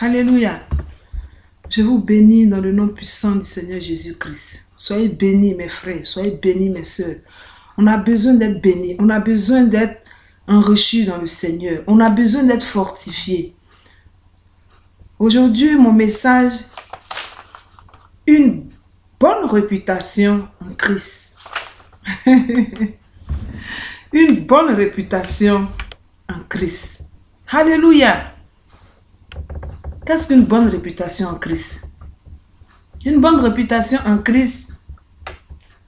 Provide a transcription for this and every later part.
Alléluia. Je vous bénis dans le nom puissant du Seigneur Jésus-Christ. Soyez bénis mes frères, soyez bénis mes sœurs. On a besoin d'être bénis, on a besoin d'être enrichis dans le Seigneur. On a besoin d'être fortifiés. Aujourd'hui, mon message, une bonne réputation en Christ. Une bonne réputation en Christ. Alléluia. Qu'est-ce qu'une bonne réputation en Christ? Une bonne réputation en Christ,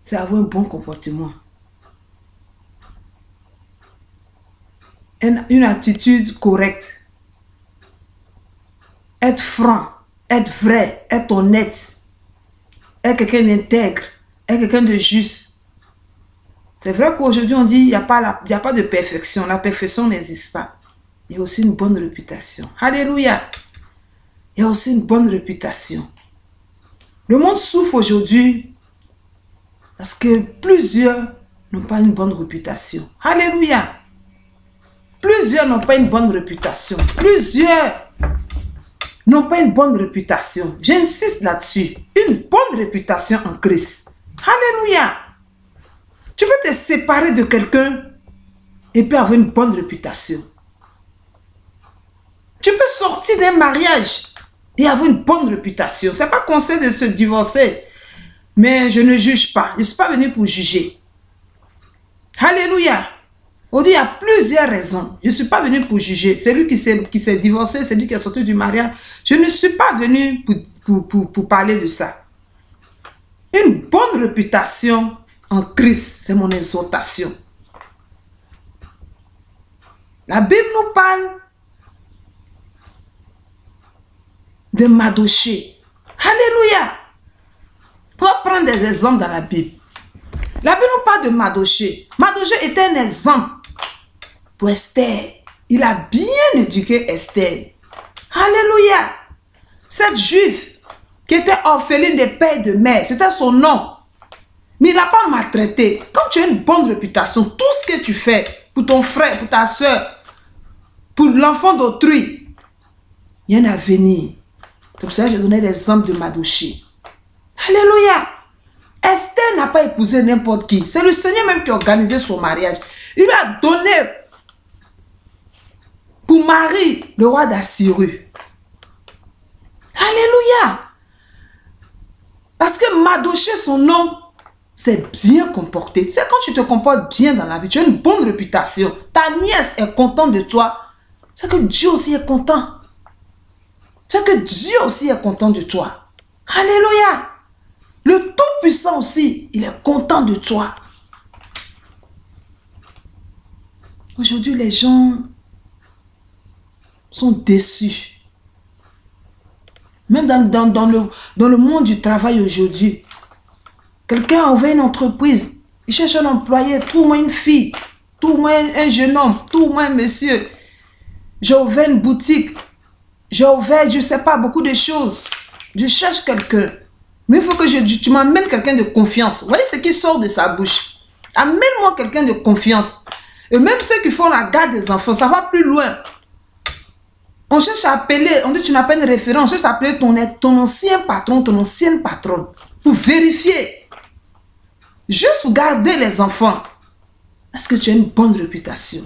c'est avoir un bon comportement. Une attitude correcte. Être franc, être vrai, être honnête, être quelqu'un d'intègre, être quelqu'un de juste. C'est vrai qu'aujourd'hui on dit il n'y a pas de perfection. La perfection n'existe pas. Il y a aussi une bonne réputation. Alléluia. Il y a aussi une bonne réputation. Le monde souffre aujourd'hui parce que plusieurs n'ont pas une bonne réputation. Alléluia. Plusieurs n'ont pas une bonne réputation. Plusieurs n'ont pas une bonne réputation. J'insiste là-dessus. Une bonne réputation en Christ. Alléluia. Tu peux te séparer de quelqu'un et puis avoir une bonne réputation. Tu peux sortir d'un mariage et avoir une bonne réputation. Ce n'est pas conseil de se divorcer. Mais je ne juge pas. Je ne suis pas venu pour juger. Alléluia. Aujourd'hui, il y a plusieurs raisons. Je ne suis pas venu pour juger. Celui qui s'est divorcé, celui qui est sorti du mariage. Je ne suis pas venu pour parler de ça. Une bonne réputation en Christ, c'est mon exhortation. La Bible nous parle de Mardochée. Alléluia. On va prendre des exemples dans la Bible. La Bible nous parle de Mardochée. Mardochée était un exemple pour Esther. Il a bien éduqué Esther. Alléluia. Cette juive qui était orpheline de père et de mère, c'était son nom. Mais il n'a pas maltraité. Quand tu as une bonne réputation, tout ce que tu fais pour ton frère, pour ta soeur, pour l'enfant d'autrui, il y a un avenir. C'est pour ça que j'ai donné l'exemple de Mardochée. Alléluia. Esther n'a pas épousé n'importe qui. C'est le Seigneur même qui a organisé son mariage. Il lui a donné pour mari le roi d'Assyrie. Alléluia. Parce que Mardochée, son nom, c'est bien comporté. C'est quand tu te comportes bien dans la vie, tu as une bonne réputation. Ta nièce est contente de toi. C'est que Dieu aussi est content. C'est que Dieu aussi est content de toi. Alléluia. Le Tout-Puissant aussi, il est content de toi. Aujourd'hui, les gens sont déçus. Même dans le monde du travail aujourd'hui. Quelqu'un a ouvert une entreprise. Il cherche un employé, trouve-moi une fille, trouve-moi un jeune homme, trouve-moi un monsieur. J'ai ouvert une boutique. J'ai ouvert, je ne sais pas, beaucoup de choses. Je cherche quelqu'un. Mais il faut que tu m'amènes quelqu'un de confiance. Vous voyez ce qui sort de sa bouche. Amène-moi quelqu'un de confiance. Et même ceux qui font la garde des enfants, ça va plus loin. On cherche à appeler, on dit tu n'as pas une référence, on cherche à appeler ton ancien patron, ton ancienne patronne. Pour vérifier. Juste pour garder les enfants. Est-ce que tu as une bonne réputation?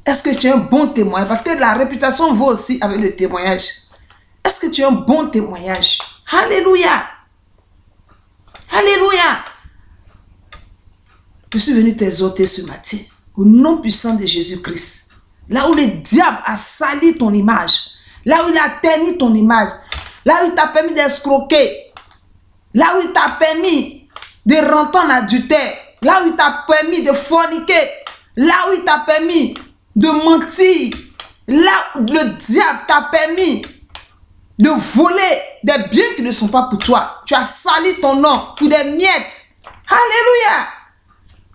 Est-ce que tu as un bon témoignage? Parce que la réputation vaut aussi avec le témoignage. Est-ce que tu as un bon témoignage? Alléluia. Alléluia. Je suis venu t'exhorter ce matin. Au nom puissant de Jésus-Christ. Là où le diable a sali ton image. Là où il a terni ton image. Là où il t'a permis d'escroquer. Là où il t'a permis de rentrer en adultère. Là où il t'a permis de forniquer. Là où il t'a permis de mentir. Là où le diable t'a permis de voler des biens qui ne sont pas pour toi. Tu as sali ton nom pour des miettes. Alléluia.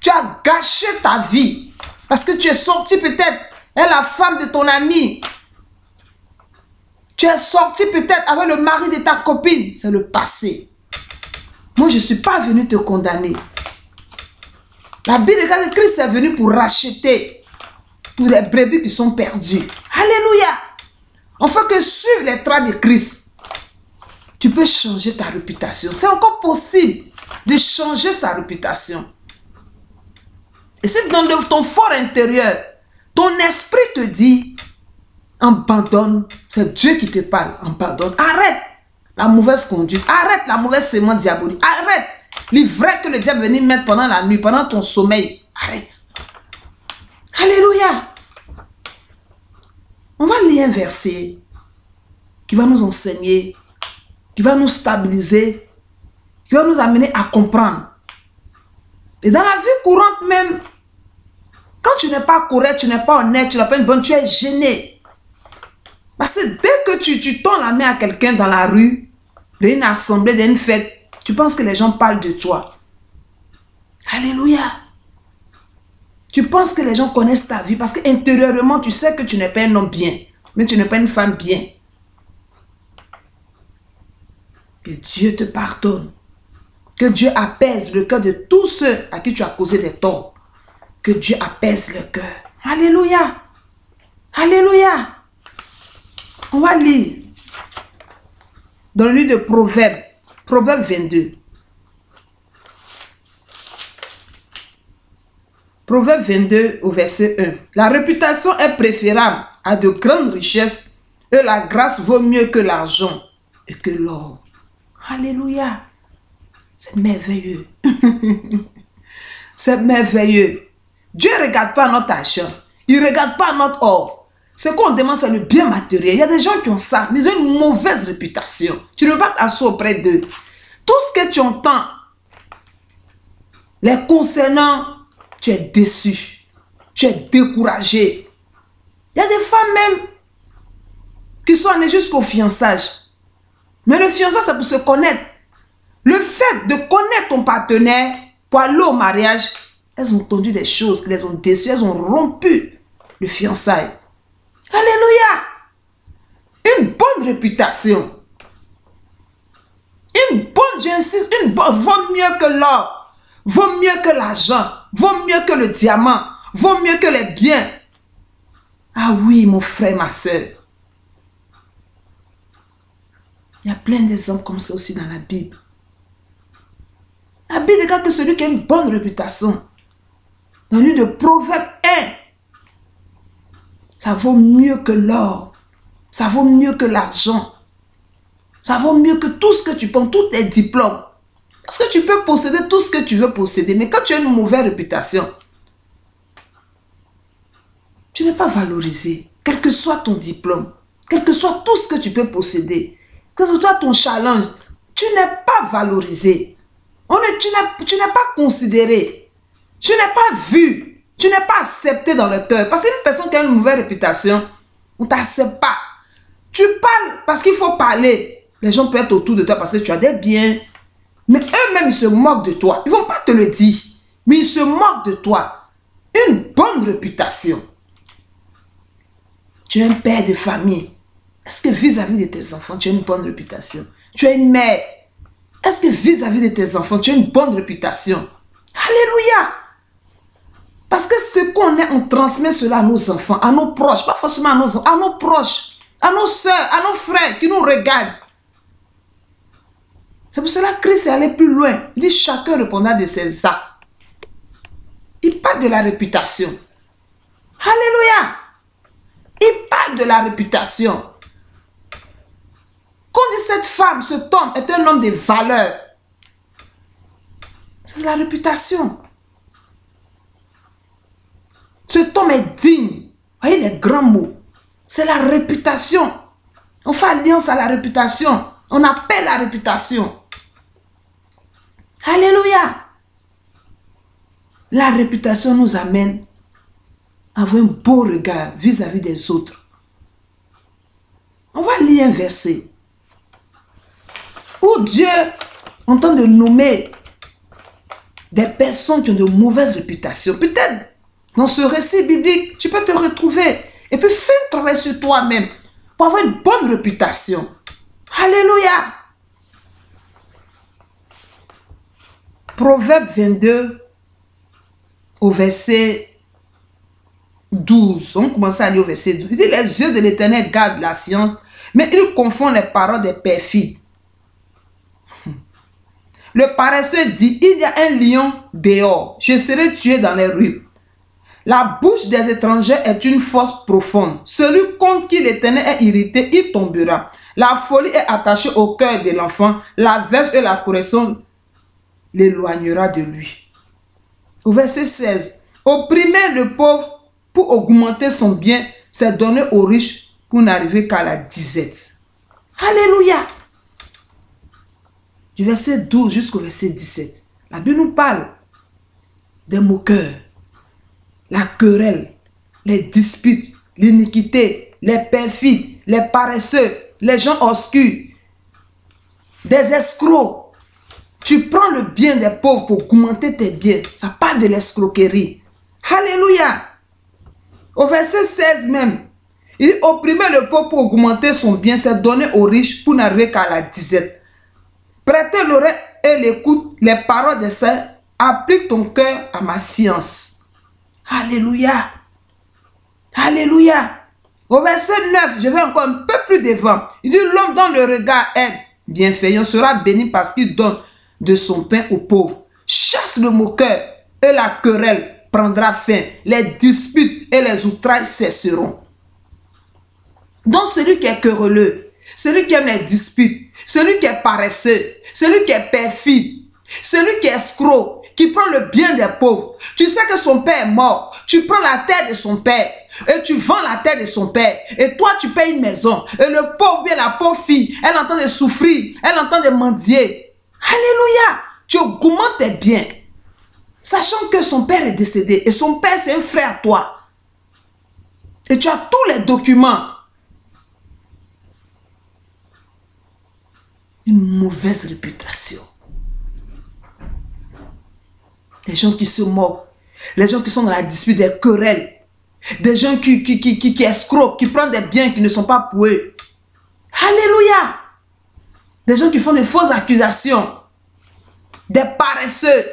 Tu as gâché ta vie. Parce que tu es sorti peut-être avec la femme de ton ami. Tu es sorti peut-être avec le mari de ta copine. C'est le passé. Moi, je ne suis pas venu te condamner. La Bible regarde que Christ est venu pour racheter pour les brebis qui sont perdues. Alléluia. On fait que suivre les traces de Christ. Tu peux changer ta réputation. C'est encore possible de changer sa réputation. Et si dans ton fort intérieur, ton esprit te dit, abandonne, c'est Dieu qui te parle, abandonne. Arrête la mauvaise conduite, arrête la mauvaise sémence diabolique, arrête l'ivraie que le diable est venu mettre pendant la nuit, pendant ton sommeil. Arrête. Alléluia. On va lire un verset qui va nous enseigner, qui va nous stabiliser, qui va nous amener à comprendre. Et dans la vie courante même, quand tu n'es pas correct, tu n'es pas honnête, tu n'as pas une bonne, tu es gêné. Parce que dès que tu tends la main à quelqu'un dans la rue, dans une assemblée, dans une fête, tu penses que les gens parlent de toi. Alléluia. Tu penses que les gens connaissent ta vie parce qu'intérieurement, tu sais que tu n'es pas un homme bien, mais tu n'es pas une femme bien. Que Dieu te pardonne. Que Dieu apaise le cœur de tous ceux à qui tu as causé des torts. Que Dieu apaise le cœur. Alléluia. Alléluia. On va lire dans le livre de Proverbes. Proverbe 22. Proverbe 22 au verset 1. La réputation est préférable à de grandes richesses et la grâce vaut mieux que l'argent et que l'or. Alléluia. C'est merveilleux. C'est merveilleux. Dieu ne regarde pas notre argent. Il ne regarde pas notre or. Ce qu'on demande, c'est le bien matériel. Il y a des gens qui ont ça, mais ils ont une mauvaise réputation. Tu ne peux pas t'asseoir auprès d'eux. Tout ce que tu entends, les concernant, tu es déçu. Tu es découragé. Il y a des femmes même qui sont allées jusqu'au fiançage. Mais le fiançage, c'est pour se connaître. Le fait de connaître ton partenaire pour aller au mariage, elles ont entendu des choses qui les ont déçues. Elles ont rompu le fiançailles. Alléluia. Une bonne réputation. Une bonne, j'insiste, une bonne, vaut mieux que l'or. Vaut mieux que l'argent. Vaut mieux que le diamant. Vaut mieux que les biens. Ah oui, mon frère, ma soeur. Il y a plein d'exemples comme ça aussi dans la Bible. La Bible regarde que celui qui a une bonne réputation. Dans le livre de Proverbe 1. Ça vaut mieux que l'or. Ça vaut mieux que l'argent. Ça vaut mieux que tout ce que tu prends, tous tes diplômes. Parce que tu peux posséder tout ce que tu veux posséder. Mais quand tu as une mauvaise réputation, tu n'es pas valorisé. Quel que soit ton diplôme, quel que soit tout ce que tu peux posséder, quel que soit ton challenge, tu n'es pas valorisé. Tu n'es pas considéré. Tu n'es pas vu. Tu n'es pas accepté dans le cœur. Parce qu'une personne qui a une mauvaise réputation, on ne t'accepte pas. Tu parles parce qu'il faut parler. Les gens peuvent être autour de toi parce que tu as des biens. Mais eux-mêmes, ils se moquent de toi. Ils ne vont pas te le dire. Mais ils se moquent de toi. Une bonne réputation. Tu es un père de famille. Est-ce que vis-à-vis de tes enfants, tu as une bonne réputation? Tu es une mère. Est-ce que vis-à-vis de tes enfants, tu as une bonne réputation? Alléluia! Parce que ce qu'on est, on transmet cela à nos enfants, à nos proches, pas forcément à nos enfants, à nos proches, à nos soeurs, à nos frères qui nous regardent. C'est pour cela que Christ est allé plus loin. Il dit chacun répondra de ses actes. Il parle de la réputation. Alléluia! Il parle de la réputation. Quand on dit cette femme, cet homme est un homme de valeur, c'est la réputation. Cet homme est digne. Voyez les grands mots. C'est la réputation. On fait alliance à la réputation. On appelle la réputation. Alléluia. La réputation nous amène à avoir un beau regard vis-à-vis des autres. On va lire un verset où Dieu entend de nommer des personnes qui ont de mauvaises réputations. Peut-être dans ce récit biblique, tu peux te retrouver et puis fais un travail sur toi-même pour avoir une bonne réputation. Alléluia. Proverbe 22 au verset 12. On commence à lire au verset 12. Il dit, les yeux de l'Éternel gardent la science, mais il confond les paroles des perfides. Le paresseux dit, il y a un lion dehors, je serai tué dans les rues. La bouche des étrangers est une fosse profonde. Celui contre qui l'Éternel est irrité, il tombera. La folie est attachée au cœur de l'enfant. La verge et la correction l'éloignera de lui. Au verset 16. Opprimer le pauvre pour augmenter son bien, c'est donner aux riches pour n'arriver qu'à la disette. Alléluia. Du verset 12 jusqu'au verset 17. La Bible nous parle des moqueurs, la querelle, les disputes, l'iniquité, les perfides, les paresseux, les gens obscurs, des escrocs. Tu prends le bien des pauvres pour augmenter tes biens. Ça parle de l'escroquerie. Alléluia. Au verset 16 même, il dit, opprimer le pauvre pour augmenter son bien, c'est donner aux riches pour n'arriver qu'à la disette. Prêtez l'oreille et l'écoute, les paroles des saints, applique ton cœur à ma science. Alléluia. Alléluia. Au verset 9, je vais encore un peu plus devant. Il dit, l'homme dont le regard est bienfaisant sera béni parce qu'il donne de son pain aux pauvres. Chasse le moqueur et la querelle prendra fin. Les disputes et les outrages cesseront. Donc celui qui est querelleux, celui qui aime les disputes, celui qui est paresseux, celui qui est perfide, celui qui est escroc, qui prend le bien des pauvres. Tu sais que son père est mort. Tu prends la terre de son père et tu vends la terre de son père. Et toi, tu payes une maison. Et le pauvre, bien la pauvre fille, elle entend de souffrir. Elle entend de mendier. Alléluia. Tu augmentes tes biens. Sachant que son père est décédé. Et son père, c'est un frère à toi. Et tu as tous les documents. Une mauvaise réputation. Des gens qui se moquent. Les gens qui sont dans la dispute, des querelles. Des gens qui escroquent, qui prennent des biens qui ne sont pas pour eux. Alléluia. Des gens qui font des fausses accusations. Des paresseux.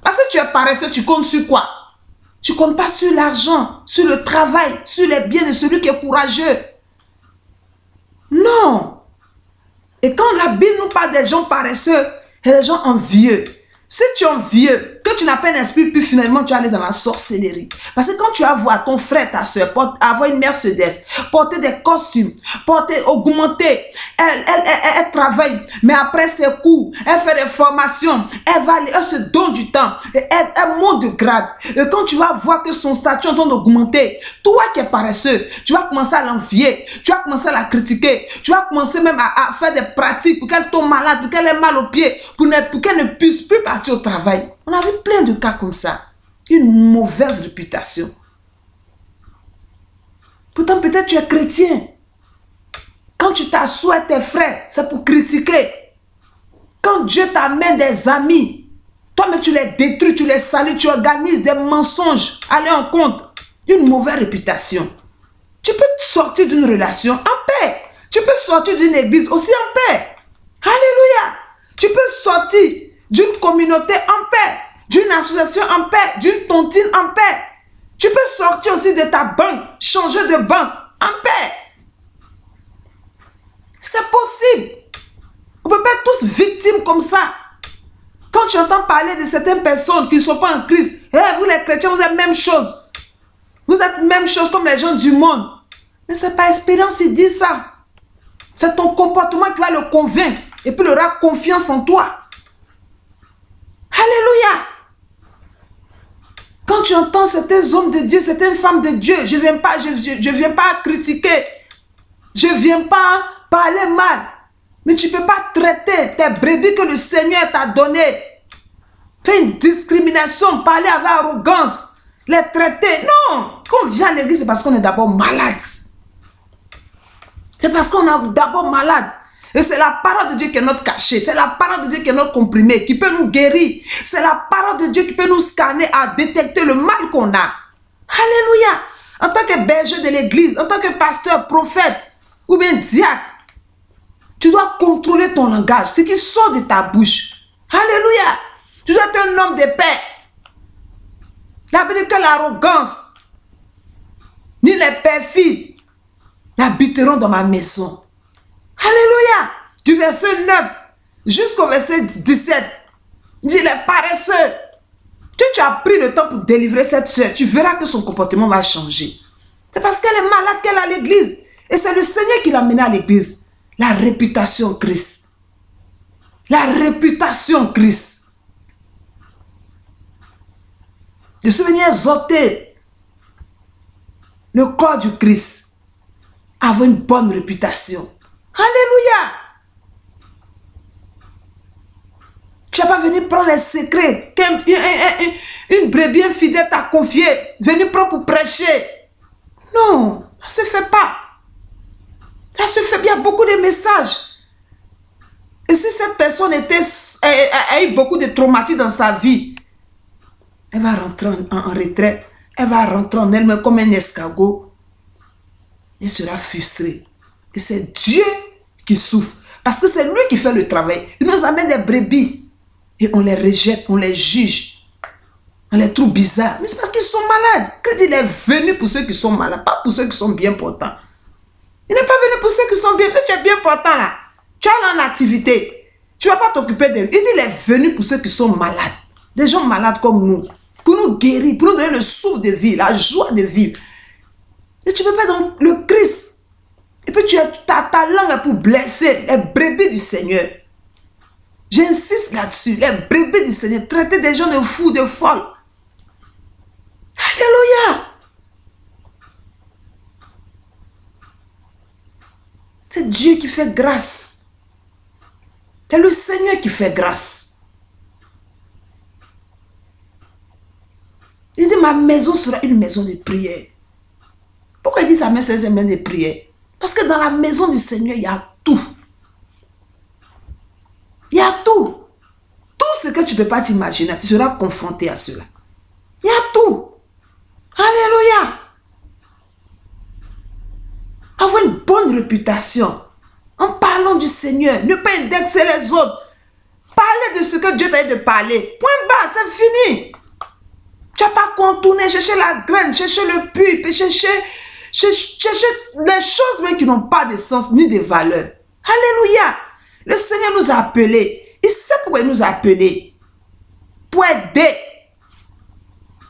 Parce que tu es paresseux, tu comptes sur quoi? Tu ne comptes pas sur l'argent, sur le travail, sur les biens de celui qui est courageux. Non. Et quand la Bible nous parle des gens paresseux, et des gens envieux. Si tu es envieux, que tu n'as pas un esprit, puis finalement tu vas aller dans la sorcellerie. Parce que quand tu vas voir ton frère, ta soeur, avoir une Mercedes, porter des costumes, augmenter, elle travaille, mais après ses cours, elle fait des formations, elle se donne du temps, elle monte de grade. Et quand tu vas voir que son statut est en train d'augmenter, toi qui es paresseux, tu vas commencer à l'envier, tu vas commencer à la critiquer, tu vas commencer même à faire des pratiques pour qu'elle tombe malade, pour qu'elle ait mal aux pieds, pour qu'elle ne puisse plus partir au travail. On a vu plein de cas comme ça. Une mauvaise réputation. Pourtant, peut-être tu es chrétien. Quand tu t'assois avec tes frères, c'est pour critiquer. Quand Dieu t'amène des amis, toi-même tu les détruis, tu les salis, tu organises des mensonges à leur compte. Une mauvaise réputation. Tu peux sortir d'une relation en paix. Tu peux sortir d'une église aussi en paix. Alléluia. Tu peux sortir d'une communauté en paix, d'une association en paix, d'une tontine en paix. Tu peux sortir aussi de ta banque, changer de banque en paix. C'est possible. On ne peut pas être tous victimes comme ça. Quand tu entends parler de certaines personnes qui ne sont pas en Christ, vous les chrétiens, vous êtes même chose. Vous êtes même chose comme les gens du monde. Mais ce n'est pas Espérance qui dit ça. C'est ton comportement qui va le convaincre et puis il aura confiance en toi. Alléluia. Quand tu entends certains hommes de Dieu, certaines femmes de Dieu, je ne viens pas critiquer. Je ne viens pas parler mal. Mais tu ne peux pas traiter tes brebis que le Seigneur t'a données. Faire une discrimination, parler avec arrogance, les traiter. Non. Quand on vient à l'église, c'est parce qu'on est d'abord malade. C'est parce qu'on est d'abord malade. Et c'est la parole de Dieu qui est notre cachet. C'est la parole de Dieu qui est notre comprimé, qui peut nous guérir. C'est la parole de Dieu qui peut nous scanner à détecter le mal qu'on a. Alléluia. En tant que berger de l'église, en tant que pasteur, prophète ou bien diacre, tu dois contrôler ton langage, ce qui sort de ta bouche. Alléluia. Tu dois être un homme de paix. La Bible dit que l'arrogance ni les perfides n'habiteront dans ma maison. Alléluia. Du verset 9 jusqu'au verset 17. Dit les paresseux. Tu as pris le temps pour délivrer cette soeur. Tu verras que son comportement va changer. C'est parce qu'elle est malade qu'elle est à l'église. Et c'est le Seigneur qui l'a menée à l'église. La réputation Christ. La réputation Christ. Je suis venu exhorter le corps du Christ à avoir une bonne réputation. Alléluia. Tu n'es pas venu prendre les secrets qu'une brebis infidèle t'a confié. Venu prendre pour prêcher. Non, ça ne se fait pas. Ça se fait bien beaucoup de messages. Et si cette personne a eu beaucoup de traumatismes dans sa vie, elle va rentrer en retrait. Elle va rentrer en elle-même comme un escargot. Elle sera frustrée. Et c'est Dieu qui souffre. Parce que c'est lui qui fait le travail. Il nous amène des brebis. Et on les rejette, on les juge. On les trouve bizarres. Mais c'est parce qu'ils sont malades. Christ, il est venu pour ceux qui sont malades, pas pour ceux qui sont bien portants. Il n'est pas venu pour ceux qui sont bien. Toi, tu es bien portant là. Tu es là en activité. Tu ne vas pas t'occuper d'eux. Il dit il est venu pour ceux qui sont malades. Des gens malades comme nous. Pour nous guérir, pour nous donner le souffle de vie, la joie de vivre. Et tu ne peux pas dans le Christ. Et puis ta langue est pour blesser les brebis du Seigneur. J'insiste là-dessus. Les brebis du Seigneur. Traiter des gens de fous, de folles. Alléluia. C'est Dieu qui fait grâce. C'est le Seigneur qui fait grâce. Il dit ma maison sera une maison de prière. Pourquoi il dit sa maison sera une maison de prière? Parce que dans la maison du Seigneur, il y a tout. Il y a tout. Tout ce que tu ne peux pas t'imaginer, tu seras confronté à cela. Il y a tout. Alléluia. Avoir une bonne réputation. En parlant du Seigneur. Ne pas indexer les autres. Parler de ce que Dieu t'a dit de parler. Point bas, c'est fini. Tu n'as pas contourné, chercher la graine, chercher le pulpe, chercher les choses même qui n'ont pas de sens ni de valeur. Alléluia. Le Seigneur nous a appelés. Il sait pourquoi il nous a appelés. Pour aider.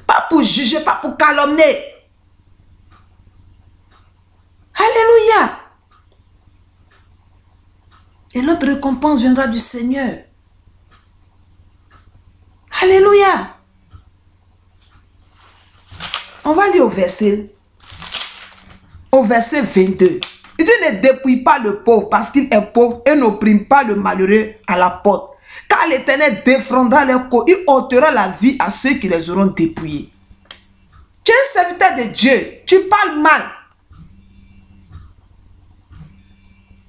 Pas pour juger, pas pour calomnier. Alléluia. Et notre récompense viendra du Seigneur. Alléluia. On va lire au verset 22. Il dit ne dépouille pas le pauvre parce qu'il est pauvre et n'opprime pas le malheureux à la porte. Car l'Éternel défendra leurs caux, il ôtera la vie à ceux qui les auront dépouillés. Tu es un serviteur de Dieu, tu parles mal.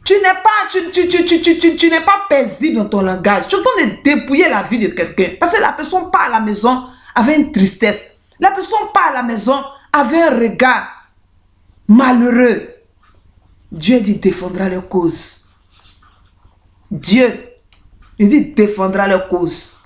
Tu n'es pas paisible dans ton langage. Tu es en train de dépouiller la vie de quelqu'un. Parce que la personne part à la maison avec une tristesse. La personne part à la maison avec un regard malheureux. Dieu dit défendra leur cause. Dieu, il dit défendra leur cause.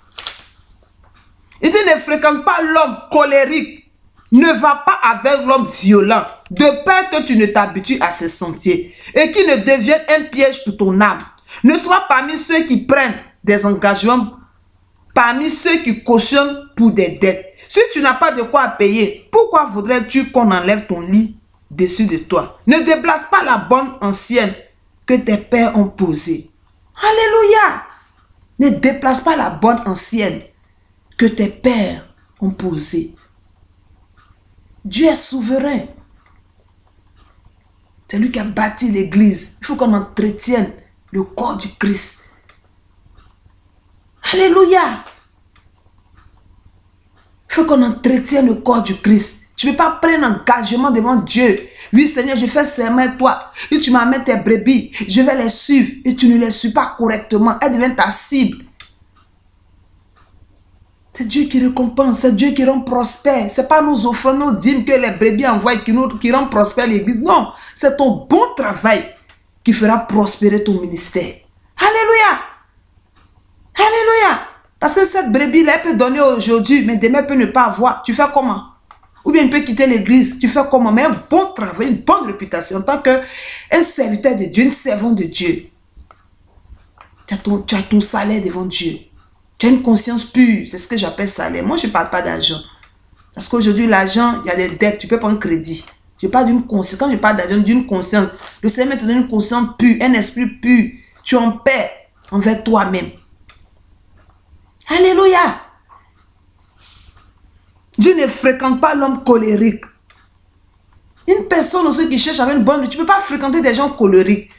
Il dit ne fréquente pas l'homme colérique. Ne va pas avec l'homme violent. De peur que tu ne t'habitues à ses sentiers. Et qu'il ne devienne un piège pour ton âme. Ne sois parmi ceux qui prennent des engagements. Parmi ceux qui cautionnent pour des dettes. Si tu n'as pas de quoi payer, pourquoi voudrais-tu qu'on enlève ton lit dessus de toi? Ne déplace pas la bonne ancienne que tes pères ont posée. Alléluia. Ne déplace pas la bonne ancienne que tes pères ont posée. Dieu est souverain. C'est lui qui a bâti l'église. Il faut qu'on entretienne le corps du Christ. Alléluia. Il faut qu'on entretienne le corps du Christ. Tu ne peux pas prendre un engagement devant Dieu. Oui, Seigneur, je fais serment à toi. Et tu m'amènes tes brebis. Je vais les suivre. Et tu ne les suis pas correctement. Elles deviennent ta cible. C'est Dieu qui récompense. C'est Dieu qui rend prospère. Ce n'est pas nos offrandes, nos dîmes que les brebis envoient qui rend prospère l'église. Non. C'est ton bon travail qui fera prospérer ton ministère. Alléluia. Alléluia. Parce que cette brebis-là, elle peut donner aujourd'hui, mais demain, elle peut ne pas avoir. Tu fais comment? Ou bien il peut quitter l'église. Tu fais comment? Mais un bon travail, une bonne réputation en tant qu'un serviteur de Dieu, une servante de Dieu. Tu as ton salaire devant Dieu. Tu as une conscience pure. C'est ce que j'appelle salaire. Moi, je ne parle pas d'argent. Parce qu'aujourd'hui, l'argent, il y a des dettes. Tu peux prendre crédit. Je parle d'une conscience. Quand je parle d'argent, d'une conscience. Le Seigneur te donne une conscience pure, un esprit pur. Tu es en paix envers toi-même. Alléluia. Dieu ne fréquente pas l'homme colérique. Une personne aussi qui cherche avec une bonne vie, tu ne peux pas fréquenter des gens colériques.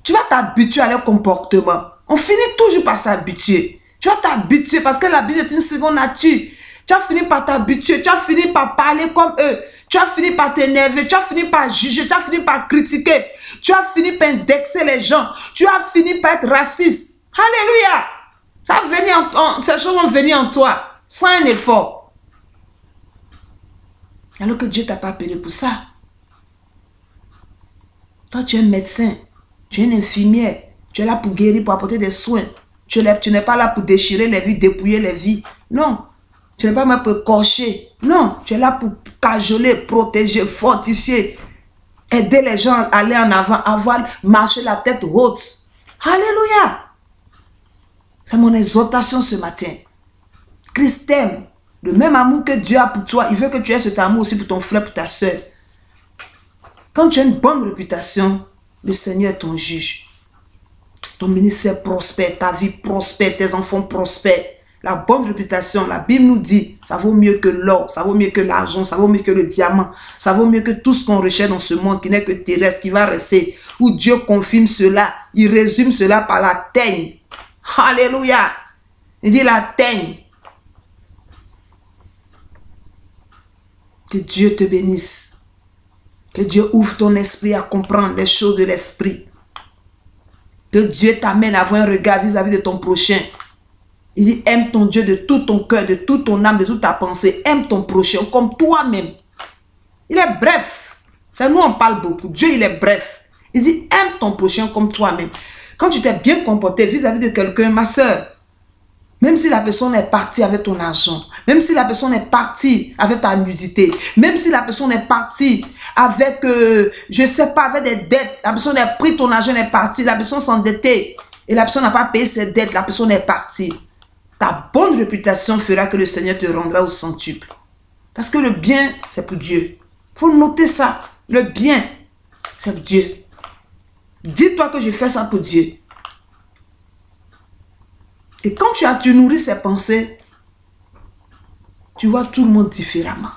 Tu vas t'habituer à leur comportement. On finit toujours par s'habituer. Tu vas t'habituer parce que l'habitude est une seconde nature. Tu vas finir par t'habituer. Tu vas finir par parler comme eux. Tu vas finir par t'énerver. Tu vas finir par juger. Tu vas finir par critiquer. Tu vas finir par indexer les gens. Tu vas finir par être raciste. Alléluia. Ces choses vont venir en toi sans un effort. Alors que Dieu ne t'a pas appelé pour ça. Toi, tu es un médecin. Tu es une infirmière. Tu es là pour guérir, pour apporter des soins. Tu n'es pas là pour déchirer les vies, dépouiller les vies. Non. Tu n'es pas là pour corcher. Non. Tu es là pour cajoler, protéger, fortifier. Aider les gens à aller en avant, marcher la tête haute. Alléluia. C'est mon exhortation ce matin. Christ t'aime. Le même amour que Dieu a pour toi, il veut que tu aies cet amour aussi pour ton frère, pour ta soeur. Quand tu as une bonne réputation, le Seigneur est ton juge. Ton ministère prospère, ta vie prospère, tes enfants prospèrent. La bonne réputation, la Bible nous dit, ça vaut mieux que l'or, ça vaut mieux que l'argent, ça vaut mieux que le diamant, ça vaut mieux que tout ce qu'on recherche dans ce monde qui n'est que terrestre, qui va rester, où Dieu confirme cela, il résume cela par la teigne. Alléluia. Il dit la teigne. Que Dieu te bénisse. Que Dieu ouvre ton esprit à comprendre les choses de l'esprit. Que Dieu t'amène à avoir un regard vis-à-vis de ton prochain. Il dit, aime ton Dieu de tout ton cœur, de toute ton âme, de toute ta pensée. Aime ton prochain comme toi-même. Il est bref. C'est nous, on parle beaucoup. Dieu, il est bref. Il dit, aime ton prochain comme toi-même. Quand tu t'es bien comporté vis-à-vis de quelqu'un, ma soeur, même si la personne est partie avec ton argent, même si la personne est partie avec ta nudité, même si la personne est partie avec, je ne sais pas, avec des dettes, la personne a pris ton argent, elle est partie, la personne s'endettait et la personne n'a pas payé ses dettes, la personne est partie. Ta bonne réputation fera que le Seigneur te rendra au centuple. Parce que le bien, c'est pour Dieu. Il faut noter ça. Le bien, c'est pour Dieu. Dis-toi que je fais ça pour Dieu. Et quand tu nourris ces pensées, tu vois tout le monde différemment.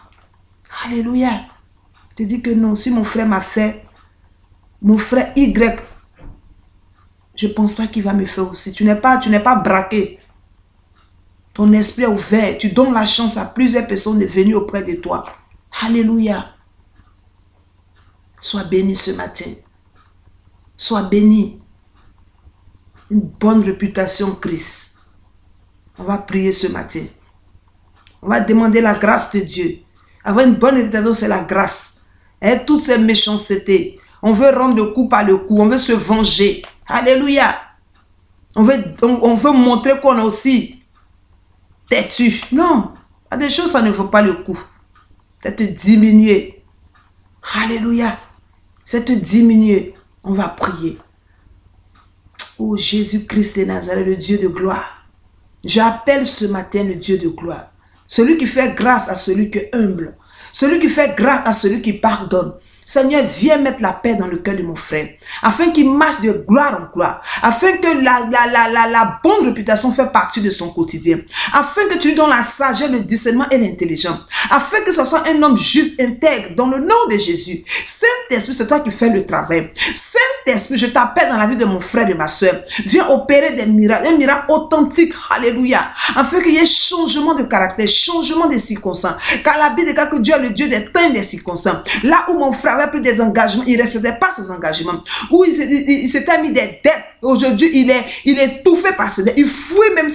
Alléluia. Tu te dis que non, si mon frère m'a fait, mon frère Y, je ne pense pas qu'il va me faire aussi. Tu n'es pas braqué. Ton esprit est ouvert. Tu donnes la chance à plusieurs personnes de venir auprès de toi. Alléluia. Sois béni ce matin. Sois béni. Une bonne réputation, Christ. On va prier ce matin. On va demander la grâce de Dieu. Avoir une bonne réputation, c'est la grâce. Et toutes ces méchancetés. On veut rendre le coup par le coup. On veut se venger. Alléluia. On veut montrer qu'on est aussi têtu. Non. Il y a des choses, ça ne vaut pas le coup. C'est te diminuer. Alléluia. C'est te diminuer. On va prier. Oh Jésus-Christ de Nazareth, le Dieu de gloire. J'appelle ce matin le Dieu de gloire. Celui qui fait grâce à celui qui est humble. Celui qui fait grâce à celui qui pardonne. Seigneur, viens mettre la paix dans le cœur de mon frère, afin qu'il marche de gloire en gloire, afin que la bonne réputation fait partie de son quotidien, afin que tu lui donnes la sagesse, le discernement et l'intelligence, afin que ce soit un homme juste, intègre, dans le nom de Jésus. Saint-Esprit, c'est toi qui fais le travail. Saint-Esprit, je t'appelle dans la vie de mon frère et de ma soeur. Viens opérer des miracles, un miracle authentique, alléluia, afin qu'il y ait changement de caractère, changement de circonstances, car la Bible déclare que Dieu est le Dieu des temps et des circonstances. Là où mon frère avait pris des engagements, il ne respectait pas ses engagements. Où il s'était mis des dettes aujourd'hui, il est étouffé par ses dettes. Il fouille même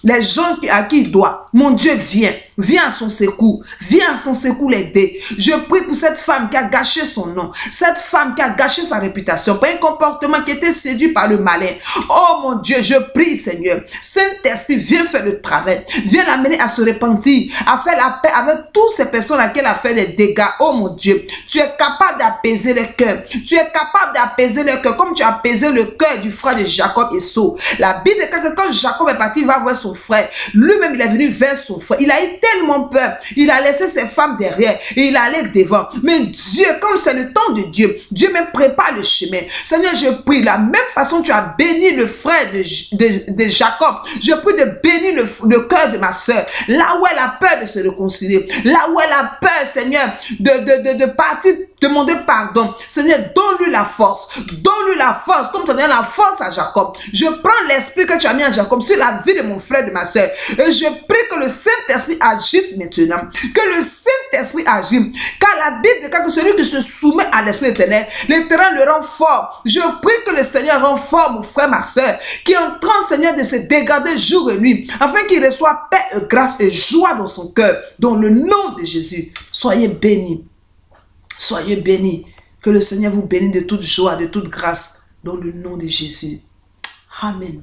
les gens à qui il doit. Mon Dieu, viens. Viens à son secours. Viens à son secours l'aider. Je prie pour cette femme qui a gâché son nom. Cette femme qui a gâché sa réputation par un comportement qui était séduit par le malin. Oh mon Dieu, je prie Seigneur. Saint-Esprit, viens faire le travail. Viens l'amener à se repentir, à faire la paix avec toutes ces personnes à qui elle a fait des dégâts. Oh mon Dieu, tu es capable d'apaiser les cœurs. Tu es capable d'apaiser le cœur comme tu as apaisé le cœur du frère de Jacob et Esau. La Bible dit que quand Jacob est parti, il va voir son frère. Lui-même, il est venu vers son frère. Il a eu tellement peur. Il a laissé ses femmes derrière et il allait devant. Mais Dieu, quand c'est le temps de Dieu, Dieu même prépare le chemin. Seigneur, je prie, de la même façon tu as béni le frère de Jacob, je prie de bénir le cœur de ma soeur. Là où elle a peur de se réconcilier, là où elle a peur, Seigneur, de partir demander pardon. Seigneur, donne-lui la force. Donne-lui la force, comme tu as donné la force à Jacob. Je prends l'esprit que tu as mis à Jacob sur la vie de mon frère, de ma soeur. Et je prie que le Saint-Esprit agisse maintenant. Que le Saint-Esprit agisse. Car la Bible dit que celui qui se soumet à l'Esprit éternel, l'Éternel le rend fort. Je prie que le Seigneur rend fort mon frère, ma soeur, qui est en train, Seigneur, de se dégarder jour et nuit, afin qu'il reçoive paix et grâce et joie dans son cœur. Dans le nom de Jésus, soyez bénis. Soyez bénis. Que le Seigneur vous bénisse de toute joie, de toute grâce, dans le nom de Jésus. Amen.